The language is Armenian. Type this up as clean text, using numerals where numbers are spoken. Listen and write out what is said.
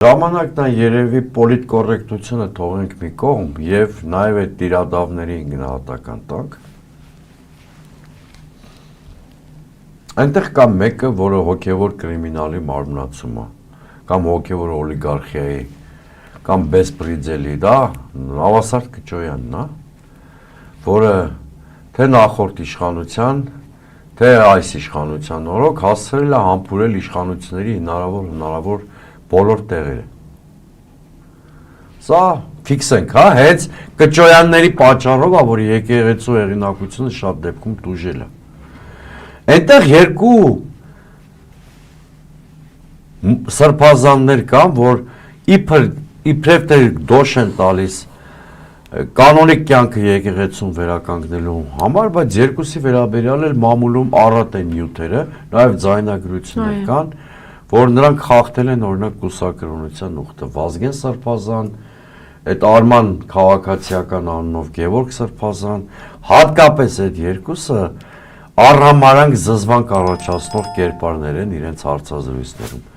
Ժամանակն երևի պոլիտկոռեկտությունը թողենք մի կողմ եւ նաեւ այդ տիրադավներին գնահատական տանք։ Այնտեղ կա մեկը, որը հոգևոր կրիմինալի մարմնացում է, կամ հոգևոր օլիգարխիայի, կամ բեսպրիձելի, դա Նավասարդ Քճոյանն է, որը թե նախորդ իշխանության, թե այս իշխանության օրոք հասցրել է համբուրել իշխանությունների հնարավոր բոլոր տեղերը։ Սա ֆիքսենք, հա, հենց Կճոյանների պատճառով է, որ եկեղեցու հեղինակությունը շատ դեպքում տուժել է։ Այնտեղ երկու սրբազաններ կան, որ իբրև թե դոշ են տալիս կանոնիկ կյանքը եկեղեցուն վերականգնելու համար, բայց երկուսի վերաբերյալ էլ մամուլում առատ են նյութերը, նաև ձայնագրություններ կան, որ նրանք խախտել են օրինակ կուսակրոնության ուխտը, Վազգեն Սրբազան, այդ Արման քաղաքացիական անունով Գևորգ Սրբազան, հատկապես այդ երկուսը առհամարանք զզվանք առաջացնող կերպարներ են իրենց հարցազրույցներում։